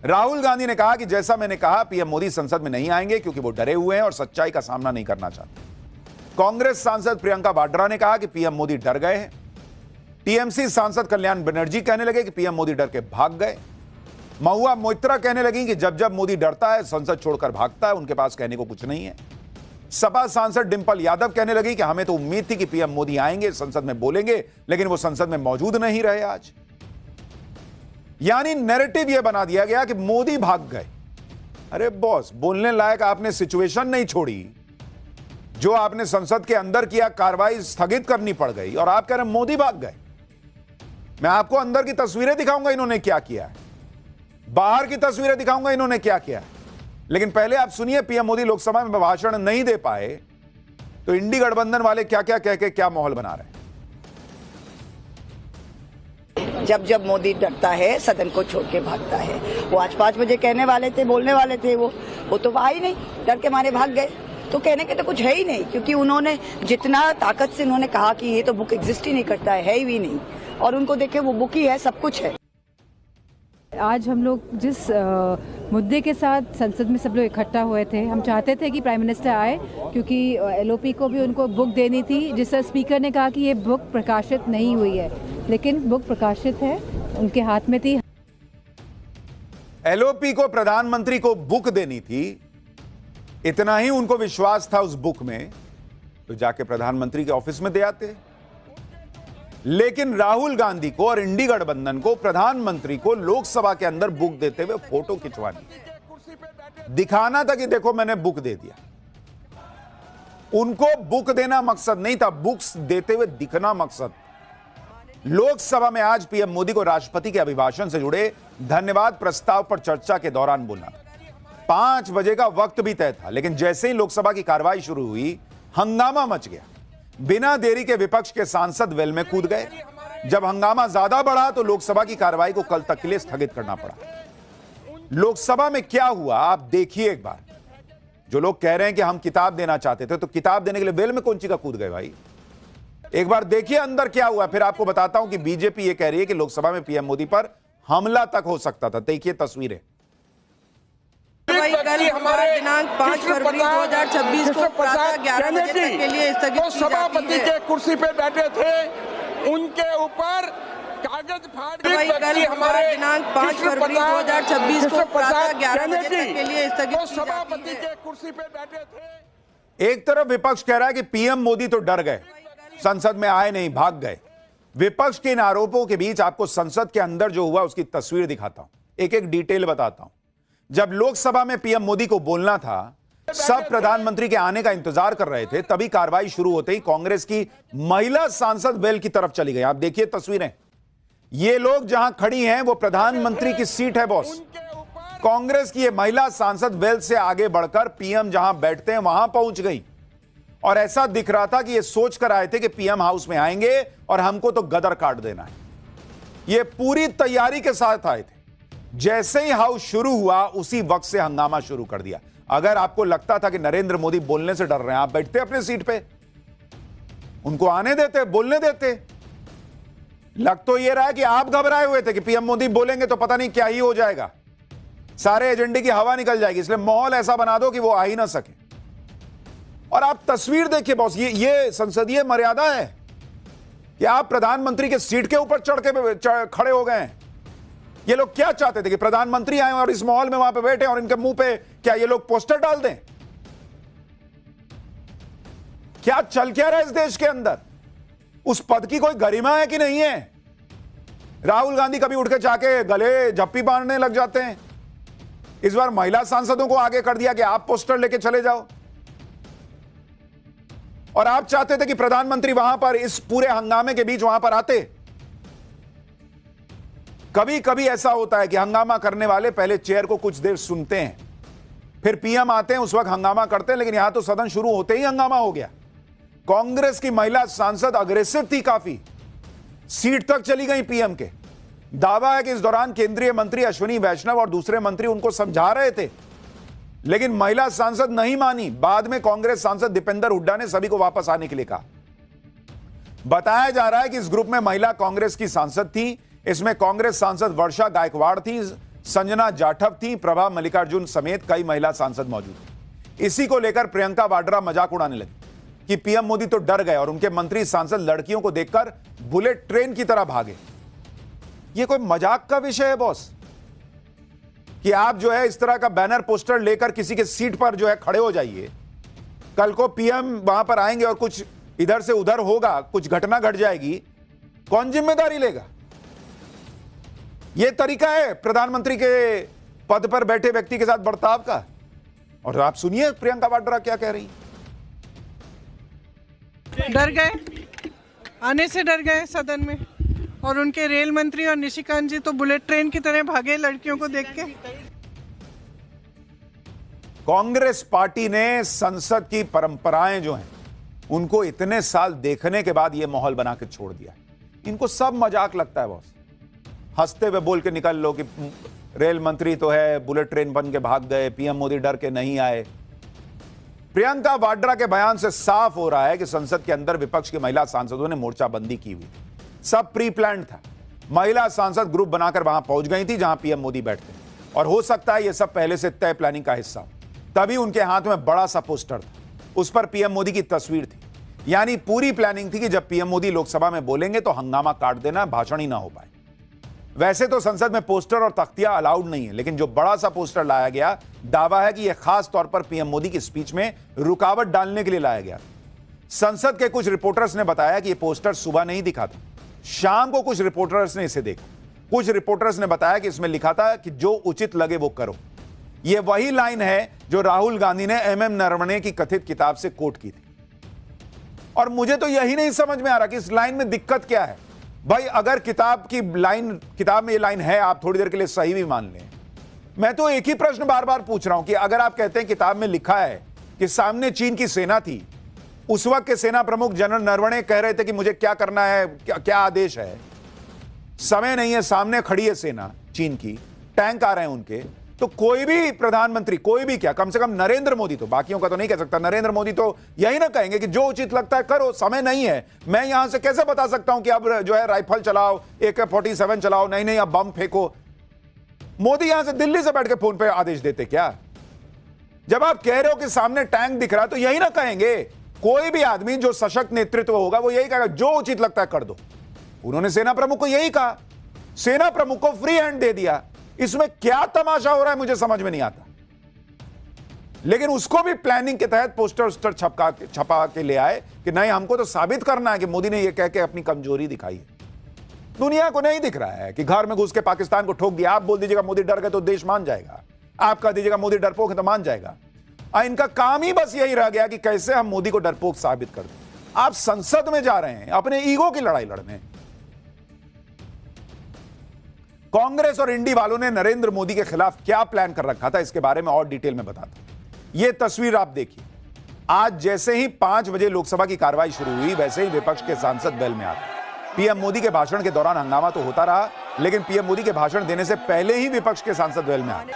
राहुल गांधी ने कहा कि जैसा मैंने कहा, पीएम मोदी संसद में नहीं आएंगे क्योंकि वो डरे हुए हैं और सच्चाई का सामना नहीं करना चाहते। कांग्रेस सांसद प्रियंका वाड्रा ने कहा कि पीएम मोदी डर गए हैं। टीएमसी सांसद कल्याण बनर्जी कहने लगे कि पीएम मोदी डर के भाग गए। महुआ मोइत्रा कहने लगी कि जब जब मोदी डरता है संसद छोड़कर भागता है, उनके पास कहने को कुछ नहीं है। सपा सांसद डिंपल यादव कहने लगी कि हमें तो उम्मीद थी कि पीएम मोदी आएंगे, संसद में बोलेंगे, लेकिन वो संसद में मौजूद नहीं रहे आज। यानी नैरेटिव यह बना दिया गया कि मोदी भाग गए। अरे बॉस, बोलने लायक आपने सिचुएशन नहीं छोड़ी। जो आपने संसद के अंदर किया, कार्रवाई स्थगित करनी पड़ गई और आप कह रहे हैं मोदी भाग गए। मैं आपको अंदर की तस्वीरें दिखाऊंगा इन्होंने क्या किया है, बाहर की तस्वीरें दिखाऊंगा इन्होंने क्या किया है। लेकिन पहले आप सुनिए, पीएम मोदी लोकसभा में भाषण नहीं दे पाए तो इंडी गठबंधन वाले क्या क्या कह के क्या माहौल बना रहे हैं। जब जब मोदी डरता है सदन को छोड़ के भागता है। वो आज 5 बजे कहने वाले थे, बोलने वाले थे, वो तो आ ही नहीं, डर के मारे भाग गए। तो कहने के तो कुछ है ही नहीं, क्योंकि उन्होंने जितना ताकत से उन्होंने कहा कि ये तो बुक एग्जिस्ट ही नहीं करता है ही भी नहीं, और उनको देखे वो बुक ही है, सब कुछ है। आज हम लोग जिस मुद्दे के साथ संसद में सब लोग इकट्ठा हुए थे, हम चाहते थे कि प्राइम मिनिस्टर आए, क्योंकि एलओपी को भी उनको बुक देनी थी, जिससे स्पीकर ने कहा कि ये बुक प्रकाशित नहीं हुई है, लेकिन बुक प्रकाशित है, उनके हाथ में थी। एलओपी को प्रधानमंत्री को बुक देनी थी, इतना ही उनको विश्वास था उस बुक में, तो जाके प्रधानमंत्री के ऑफिस में दे आते। लेकिन राहुल गांधी को और इंडी गठबंधन को, प्रधानमंत्री को लोकसभा के अंदर बुक देते हुए फोटो खिंचवानी, दिखाना था कि देखो मैंने बुक दे दिया। उनको बुक देना मकसद नहीं था, बुक्स देते हुए दिखना मकसद। लोकसभा में आज पीएम मोदी को राष्ट्रपति के अभिभाषण से जुड़े धन्यवाद प्रस्ताव पर चर्चा के दौरान बोलना था। 5 बजे का वक्त भी तय था, लेकिन जैसे ही लोकसभा की कार्रवाई शुरू हुई, हंगामा मच गया। बिना देरी के विपक्ष के सांसद वेल में कूद गए। जब हंगामा ज्यादा बढ़ा तो लोकसभा की कार्रवाई को कल तक के लिए स्थगित करना पड़ा। लोकसभा में क्या हुआ आप देखिए एक बार। जो लोग कह रहे हैं कि हम किताब देना चाहते थे, तो किताब देने के लिए वेल में कौन सी का कूद गए भाई? एक बार देखिए अंदर क्या हुआ, फिर आपको बताता हूं कि बीजेपी यह कह रही है कि लोकसभा में पीएम मोदी पर हमला तक हो सकता था। देखिए तस्वीरें। कल हमारे दिनांक 5 फरवरी 2026 को प्रातः 11 बजे तक के लिए स्थगित की सभापति के कुर्सी पे बैठे थे, उनके ऊपर कागज फाड़ कल हमारे दिनांक 5 फरवरी 2026 को प्रातः 11 बजे तक के लिए स्थगित की सभापति के कुर्सी पे बैठे थे। एक तरफ विपक्ष कह रहा है कि पीएम मोदी तो डर गए, संसद में आए नहीं, भाग गए। विपक्ष के इन आरोपों के बीच आपको संसद के अंदर जो हुआ उसकी तस्वीर दिखाता हूं, एक एक डिटेल बताता हूं। जब लोकसभा में पीएम मोदी को बोलना था, सब प्रधानमंत्री के आने का इंतजार कर रहे थे, तभी कार्रवाई शुरू होते ही कांग्रेस की महिला सांसद वेल की तरफ चली गई। आप देखिए तस्वीरें। ये लोग जहां खड़ी हैं वो प्रधानमंत्री की सीट है बॉस। कांग्रेस की ये महिला सांसद वेल से आगे बढ़कर पीएम जहां बैठते हैं वहां पहुंच गई, और ऐसा दिख रहा था कि ये सोच कर आए थे कि पीएम हाउस में आएंगे और हमको तो गदर काट देना है। ये पूरी तैयारी के साथ आए थे। जैसे ही हाउस शुरू हुआ उसी वक्त से हंगामा शुरू कर दिया। अगर आपको लगता था कि नरेंद्र मोदी बोलने से डर रहे हैं, आप बैठते अपनी सीट पे, उनको आने देते, बोलने देते। लग तो यह रहा है कि आप घबराए हुए थे कि पीएम मोदी बोलेंगे तो पता नहीं क्या ही हो जाएगा, सारे एजेंडे की हवा निकल जाएगी, इसलिए माहौल ऐसा बना दो कि वो आ ही ना सके। और आप तस्वीर देखिए बॉस, ये संसदीय मर्यादा है कि आप प्रधानमंत्री के सीट के ऊपर चढ़ के खड़े हो गए हैं। ये लोग क्या चाहते थे कि प्रधानमंत्री आए और इस माहौल में वहां पे बैठे और इनके मुंह पे क्या ये लोग पोस्टर डाल दें? क्या चल क्या रहा है इस देश के अंदर? उस पद की कोई गरिमा है कि नहीं है? राहुल गांधी कभी उठ के जाके गले झप्पी बांधने लग जाते हैं। इस बार महिला सांसदों को आगे कर दिया कि आप पोस्टर लेके चले जाओ, और आप चाहते थे कि प्रधानमंत्री वहां पर इस पूरे हंगामे के बीच वहां पर आते। कभी कभी ऐसा होता है कि हंगामा करने वाले पहले चेयर को कुछ देर सुनते हैं, फिर पीएम आते हैं, उस वक्त हंगामा करते हैं। लेकिन यहां तो सदन शुरू होते ही हंगामा हो गया। कांग्रेस की महिला सांसद अग्रेसिव थी, काफी सीट तक चली गई पीएम के। दावा है कि इस दौरान केंद्रीय मंत्री अश्विनी वैष्णव और दूसरे मंत्री उनको समझा रहे थे, लेकिन महिला सांसद नहीं मानी। बाद में कांग्रेस सांसद दीपेंद्र हुड्डा ने सभी को वापस आने के लिए कहा। बताया जा रहा है कि इस ग्रुप में महिला कांग्रेस की सांसद थी। इसमें कांग्रेस सांसद वर्षा गायकवाड़ थी, संजना जाठव थी, प्रभा मल्लिकार्जुन समेत कई महिला सांसद मौजूद थे। इसी को लेकर प्रियंका वाड्रा मजाक उड़ाने लगी कि पीएम मोदी तो डर गए और उनके मंत्री सांसद लड़कियों को देखकर बुलेट ट्रेन की तरह भागे। यह कोई मजाक का विषय है बॉस कि आप जो है इस तरह का बैनर पोस्टर लेकर किसी के सीट पर जो है खड़े हो जाइए, कल को पीएम वहां पर आएंगे और कुछ इधर से उधर होगा, कुछ घटना घट जाएगी, कौन जिम्मेदारी लेगा? यह तरीका है प्रधानमंत्री के पद पर बैठे व्यक्ति के साथ बर्ताव का? और आप सुनिए प्रियंका वाड्रा क्या कह रही। डर गए, आने से डर गए सदन में, और उनके रेल मंत्री और निशिकांत जी तो बुलेट ट्रेन की तरह भागे लड़कियों को देख के। कांग्रेस पार्टी ने संसद की परंपराएं जो हैं उनको इतने साल देखने के बाद यह माहौल बना के छोड़ दिया। इनको सब मजाक लगता है बॉस, हंसते हुए बोल के निकल लो कि रेल मंत्री तो है बुलेट ट्रेन बन के भाग गए, पीएम मोदी डर के नहीं आए। प्रियंका वाड्रा के बयान से साफ हो रहा है कि संसद के अंदर विपक्ष की महिला सांसदों ने मोर्चाबंदी की हुई, सब प्री प्लान्ड था। महिला सांसद ग्रुप बनाकर वहां पहुंच गई थी जहां पीएम मोदी बैठते हैं, और हो सकता है यह सब पहले से तय प्लानिंग का हिस्सा हो। तभी उनके हाथ में बड़ा सा पोस्टर था, उस पर पीएम मोदी की तस्वीर थी। यानी पूरी प्लानिंग थी कि जब पीएम मोदी लोकसभा में बोलेंगे तो हंगामा काट देना, भाषण ही ना हो पाए। वैसे तो संसद में पोस्टर और तख्तियां अलाउड नहीं है, लेकिन जो बड़ा सा पोस्टर लाया गया, दावा है कि यह खास तौर पर पीएम मोदी की स्पीच में रुकावट डालने के लिए लाया गया। संसद के कुछ रिपोर्टर्स ने बताया कि यह पोस्टर सुबह नहीं दिखा था, शाम को कुछ रिपोर्टर्स ने इसे देखा। कुछ रिपोर्टर्स ने बताया कि इसमें लिखा था कि जो उचित लगे वो करो। यह वही लाइन है जो राहुल गांधी ने एमएम नरवणे की कथित किताब से कोट की थी। और मुझे तो यही नहीं समझ में आ रहा कि इस लाइन में दिक्कत क्या है। भाई अगर किताब में ये लाइन है, आप थोड़ी देर के लिए सही भी मान लें। मैं तो एक ही प्रश्न बार बार पूछ रहा हूं कि अगर आप कहते हैं किताब में लिखा है कि सामने चीन की सेना थी, उस वक्त के सेना प्रमुख जनरल नरवणे कह रहे थे कि मुझे क्या करना है, क्या आदेश है, समय नहीं है, सामने खड़ी है सेना चीन की, टैंक आ रहे हैं उनके, तो कोई भी प्रधानमंत्री, कोई भी क्या, कम से कम नरेंद्र मोदी, तो बाकियों का तो नहीं कह सकता, नरेंद्र मोदी तो यही ना कहेंगे कि जो उचित लगता है करो, समय नहीं है। मैं यहां से कैसे बता सकता हूं कि अब जो है राइफल चलाओ, AK-47 चलाओ, नहीं अब बम फेंको। मोदी यहां से दिल्ली से बैठ के फोन पे आदेश देते क्या? जब आप कह रहे हो कि सामने टैंक दिख रहा है तो यही ना कहेंगे? कोई भी आदमी जो सशक्त नेतृत्व होगा वो यही कहेगा जो उचित लगता है कर दो। उन्होंने सेना प्रमुख को यही कहा, सेना प्रमुख को फ्री हैंड दे दिया। इसमें क्या तमाशा हो रहा है मुझे समझ में नहीं आता। लेकिन उसको भी प्लानिंग के तहत पोस्टर छपा के ले आए कि नहीं, हमको तो साबित करना है कि मोदी ने यह कह के अपनी कमजोरी दिखाई है। दुनिया को नहीं दिख रहा है कि घर में घुस के पाकिस्तान को ठोक दिया। आप बोल दीजिएगा मोदी डर गए तो देश मान जाएगा, आप कह दीजिएगा मोदी डरपोक है तो मान जाएगा। इनका काम ही बस यही रह गया कि कैसे हम मोदी को डरपोक साबित कर दें। आप संसद में जा रहे हैं अपने ईगो की लड़ाई लड़ने। कांग्रेस और इंडी वालों ने नरेंद्र मोदी के खिलाफ क्या प्लान कर रखा था, इसके बारे में और डिटेल में बताता हूं। यह तस्वीर आप देखिए। आज जैसे ही 5 बजे लोकसभा की कार्रवाई शुरू हुई, वैसे ही विपक्ष के सांसद वेल में आ गए। पीएम मोदी के भाषण के दौरान हंगामा तो होता रहा, लेकिन पीएम मोदी के भाषण देने से पहले ही विपक्ष के सांसद वेल में आ गए।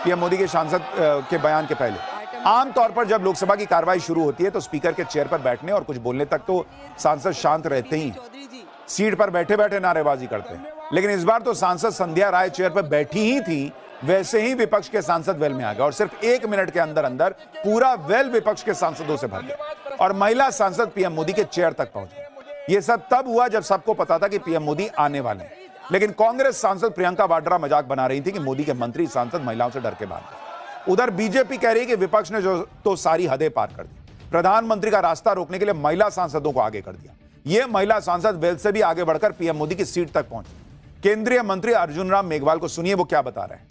पीएम मोदी के सांसद के बयान के पहले। आमतौर पर जब लोकसभा की कार्रवाई शुरू होती है तो स्पीकर के चेयर पर बैठने और कुछ बोलने तक तो सांसद शांत रहते ही, सीट पर बैठे बैठे नारेबाजी करते हैं। लेकिन इस बार तो सांसद संध्या राय चेयर पर बैठी ही थी, वैसे ही विपक्ष के सांसद वेल में आ गए और सिर्फ 1 मिनट के अंदर अंदर पूरा वेल विपक्ष के सांसदों से भर गया और महिला सांसद पीएम मोदी के चेयर तक पहुंच गए। यह सब तब हुआ जब सबको पता था कि पीएम मोदी आने वाले हैं। लेकिन कांग्रेस सांसद प्रियंका वाड्रा मजाक बना रही थी कि मोदी के मंत्री सांसद महिलाओं से डर के भाग गए। उधर बीजेपी कह रही है कि विपक्ष ने जो तो सारी हदें पार कर दी, प्रधानमंत्री का रास्ता रोकने के लिए महिला सांसदों को आगे कर दिया। यह महिला सांसद वेल से भी आगे बढ़कर पीएम मोदी की सीट तक पहुंची। केंद्रीय मंत्री अर्जुन राम मेघवाल को सुनिए वो क्या बता रहे हैं।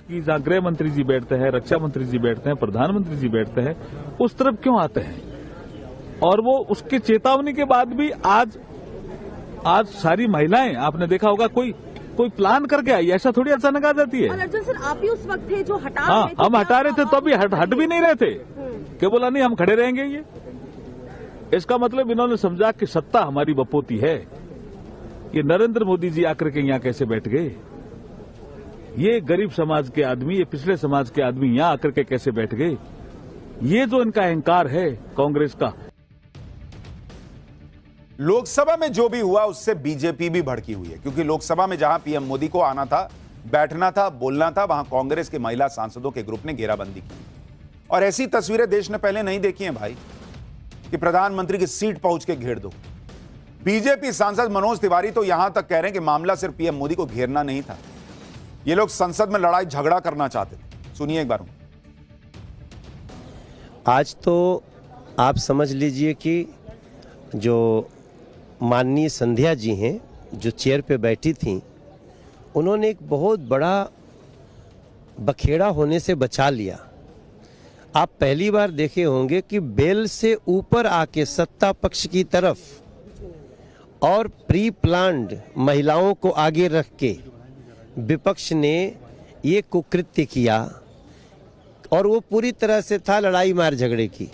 कि जहां गृह मंत्री जी बैठते हैं, रक्षा मंत्री जी बैठते हैं, प्रधानमंत्री जी बैठते हैं, उस तरफ क्यों आते हैं? और वो उसके चेतावनी के बाद भी आज सारी महिलाएं, आपने देखा होगा, कोई प्लान करके आई, ऐसा थोड़ी अचानक आ जाती है। अर्जुन सर, आप ही उस वक्त थे जो हटा हाँ, रहे थे। हम हटा रहे थे तो अभी हट भी नहीं रहे थे कि बोला नहीं हम खड़े रहेंगे। ये इसका मतलब इन्होंने समझा कि सत्ता हमारी बपोती है। ये नरेंद्र मोदी जी आकर के यहां कैसे बैठ गए? ये गरीब समाज के आदमी, ये पिछड़े समाज के आदमी यहां आकर के कैसे बैठ गए? ये जो इनका अहंकार है कांग्रेस का। लोकसभा में जो भी हुआ उससे बीजेपी भी भड़की हुई है, क्योंकि लोकसभा में जहां पीएम मोदी को आना था, बैठना था, बोलना था, वहां कांग्रेस के महिला सांसदों के ग्रुप ने घेराबंदी की। और ऐसी तस्वीरें देश ने पहले नहीं देखी हैं भाई, कि प्रधानमंत्री की सीट पहुंच के घेर दो। बीजेपी सांसद मनोज तिवारी तो यहां तक कह रहे हैं कि मामला सिर्फ पीएम मोदी को घेरना नहीं था, ये लोग संसद में लड़ाई झगड़ा करना चाहते थे। सुनिए एक बार। आज तो आप समझ लीजिए कि जो माननीय संध्या जी हैं, जो चेयर पे बैठी थीं, उन्होंने एक बहुत बड़ा बखेड़ा होने से बचा लिया। आप पहली बार देखे होंगे कि बेल से ऊपर आके सत्ता पक्ष की तरफ और प्री प्लान्ड महिलाओं को आगे रख के विपक्ष ने ये कुकृत्य किया, और वो पूरी तरह से था लड़ाई मार झगड़े की।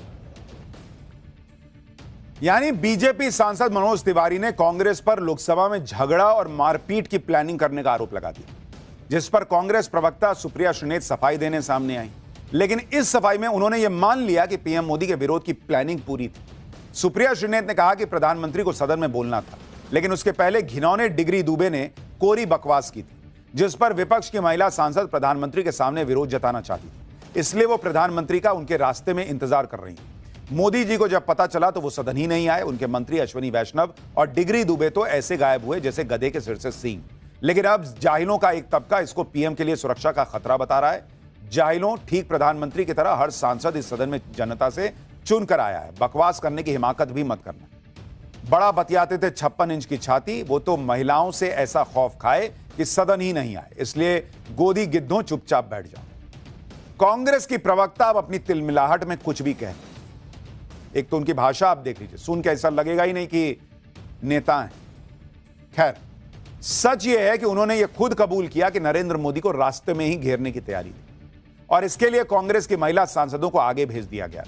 यानी बीजेपी सांसद मनोज तिवारी ने कांग्रेस पर लोकसभा में झगड़ा और मारपीट की प्लानिंग करने का आरोप लगा दिया, जिस पर कांग्रेस प्रवक्ता सुप्रिया श्रीनेत सफाई देने सामने आई। लेकिन इस सफाई में उन्होंने यह मान लिया कि पीएम मोदी के विरोध की प्लानिंग पूरी थी। सुप्रिया श्रीनेत ने कहा कि प्रधानमंत्री को सदन में बोलना था, लेकिन उसके पहले घिनौने डिग्री दुबे ने कोरी बकवास की थी, जिस पर विपक्ष की महिला सांसद प्रधानमंत्री के सामने विरोध जताना चाहती थी। इसलिए वो प्रधानमंत्री का उनके रास्ते में इंतजार कर रही हैं। मोदी जी को जब पता चला तो वो सदन ही नहीं आए। उनके मंत्री अश्विनी वैष्णव और डिग्री दुबे तो ऐसे गायब हुए जैसे गधे के सिर से सींग। लेकिन अब जाहिलों का एक तबका इसको पीएम के लिए सुरक्षा का खतरा बता रहा है। जाहिलों, ठीक प्रधानमंत्री की तरह हर सांसद इस सदन में जनता से चुन कर आया है। बकवास करने की हिमाकत भी मत करना। बड़ा बतियाते थे 56 इंच की छाती, वो तो महिलाओं से ऐसा खौफ खाए कि सदन ही नहीं आए। इसलिए गोदी गिद्धों चुपचाप बैठ जाओ। कांग्रेस की प्रवक्ता अब अपनी तिलमिलाहट में कुछ भी कहें। एक तो उनकी भाषा आप देख लीजिए, सुन के ऐसा लगेगा ही नहीं कि नेता हैं। खैर, सच यह है कि उन्होंने यह खुद कबूल किया कि नरेंद्र मोदी को रास्ते में ही घेरने की तैयारी थी, और इसके लिए कांग्रेस की महिला सांसदों को आगे भेज दिया गया।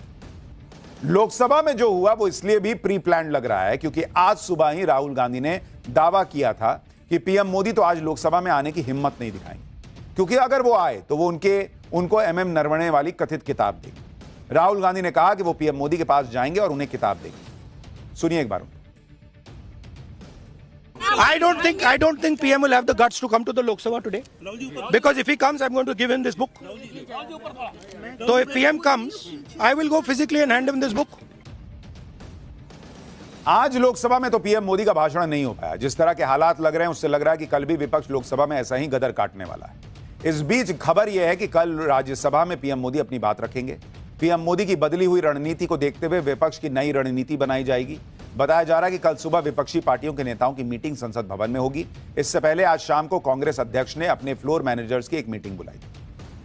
लोकसभा में जो हुआ वो इसलिए भी प्री प्लान लग रहा है क्योंकि आज सुबह ही राहुल गांधी ने दावा किया था कि पीएम मोदी तो आज लोकसभा में आने की हिम्मत नहीं दिखाएंगे, क्योंकि अगर वो आए तो वो उनको एमएम नरवणे वाली कथित किताब देंगे। राहुल गांधी ने कहा कि वो पीएम मोदी के पास जाएंगे और उन्हें किताब देंगे। सुनिए एक बार। I don't think PM will have the guts to come to the Lok Sabha today. Because if he comes, I'm going to give him this book. So if PM comes, I will go physically and hand him this book. आज लोकसभा में तो PM Modi का भाषण नहीं हो पाया। जिस तरह के हालात लग रहे हैं उससे लग रहा है कि कल भी विपक्ष लोकसभा में ऐसा ही गदर काटने वाला है। इस बीच खबर यह है कि कल राज्यसभा में पीएम मोदी अपनी बात रखेंगे। पीएम मोदी की बदली हुई रणनीति को देखते हुए विपक्ष की नई रणनीति बनाई जाएगी। बताया जा रहा है कि कल सुबह विपक्षी पार्टियों के नेताओं की मीटिंग संसद भवन में होगी। इससे पहले आज शाम को कांग्रेस अध्यक्ष ने अपने फ्लोर मैनेजर्स की एक मीटिंग बुलाई।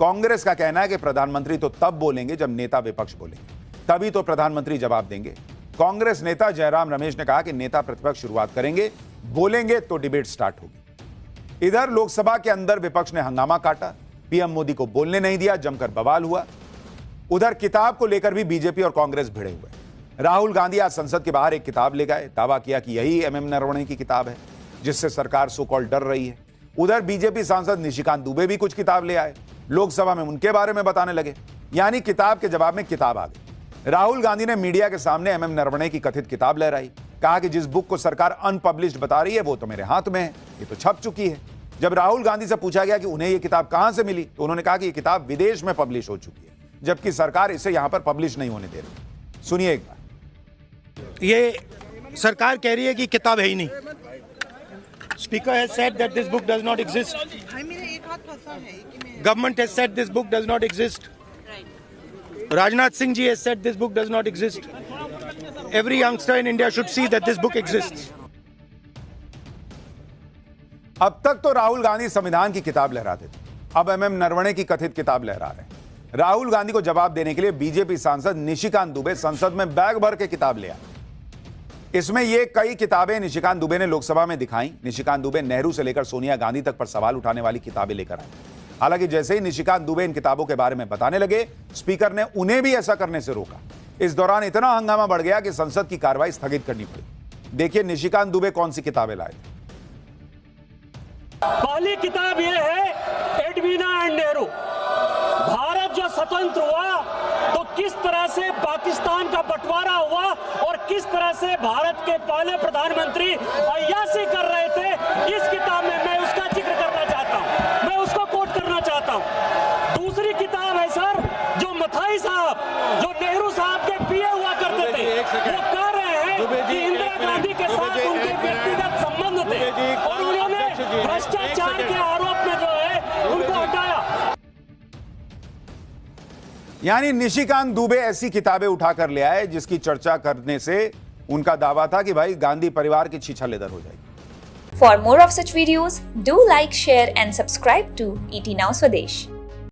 कांग्रेस का कहना है कि प्रधानमंत्री तो तब बोलेंगे जब नेता विपक्ष बोलेंगे, तभी तो प्रधानमंत्री जवाब देंगे। कांग्रेस नेता जयराम रमेश ने कहा कि नेता प्रतिपक्ष शुरुआत करेंगे, बोलेंगे तो डिबेट स्टार्ट होगी। इधर लोकसभा के अंदर विपक्ष ने हंगामा काटा, पीएम मोदी को बोलने नहीं दिया, जमकर बवाल हुआ। उधर किताब को लेकर भी बीजेपी और कांग्रेस भिड़े हुए। राहुल गांधी आज संसद के बाहर एक किताब ले गए, दावा किया कि यही एमएम नरवणे की किताब है जिससे सरकार सो कॉल्ड डर रही है। उधर बीजेपी सांसद निशिकांत दुबे भी कुछ किताब ले आए, लोकसभा में उनके बारे में बताने लगे। यानी किताब के जवाब में किताब आ गई। राहुल गांधी ने मीडिया के सामने एमएम नरवणे की कथित किताब लहराई, कहा कि जिस बुक को सरकार अनपब्लिश्ड बता रही है वो तो मेरे हाथ में है, ये तो छप चुकी है। जब राहुल गांधी से पूछा गया कि उन्हें ये किताब कहां से मिली तो उन्होंने कहा कि ये किताब विदेश में पब्लिश हो चुकी है, जबकि सरकार इसे यहां पर पब्लिश नहीं होने दे रही। सुनिए एक बार। ये सरकार कह रही है कि किताब है ही नहीं। Speaker has said that this book does not exist. Government has said this book does not exist. Rajnath Singh ji has said this book does not exist. Every youngster in India should see that this book exists. अब तक तो राहुल गांधी संविधान की किताब लहराते थे, अब MM Naravane की कथित किताब लहरा रहे हैं। राहुल गांधी को जवाब देने के लिए बीजेपी सांसद निशिकांत दुबे संसद में बैग भर के किताब ले आए। इसमें ये कई किताबें निशिकांत दुबे ने लोकसभा में दिखाई। निशिकांत दुबे नेहरू से लेकर सोनिया गांधी तक पर सवाल उठाने वाली किताबें लेकर आए। हालांकि जैसे ही निशिकांत दुबे इन किताबों के बारे में बताने लगे, स्पीकर ने उन्हें भी ऐसा करने से रोका। इस दौरान इतना हंगामा बढ़ गया कि संसद की कार्रवाई स्थगित करनी पड़ी। देखिए निशिकांत दुबे कौन सी किताबें लाए थे। पहली किताब यह है एडवीना एंड नेहरू। भारत जब स्वतंत्र हुआ तो किस तरह से पाकिस्तान का बंटवारा हुआ और किस तरह से भारत के पहले प्रधानमंत्री अय्याशी कर रहे थे, इस किताब में मैं उसका जिक्र करना चाहता हूं, मैं उसको कोट करना चाहता हूं। दूसरी किताब है सर, जो मथाई साहब, जो नेहरू साहब के पीए हुआ करते थे, वो कह रहे हैं कि इंदिरा गांधी के साथ उनके व्यक्तिगत संबंध थे और उन्होंने भ्रष्टाचार के आरोप में जो है उनको हटाया। यानी निशिकांत दुबे ऐसी किताबें उठाकर ले आए जिसकी चर्चा करने से उनका दावा था कि भाई गांधी परिवार की छीछालेदर हो जाएगी। For more of such videos, do like, share and subscribe to ET Now Swadesh.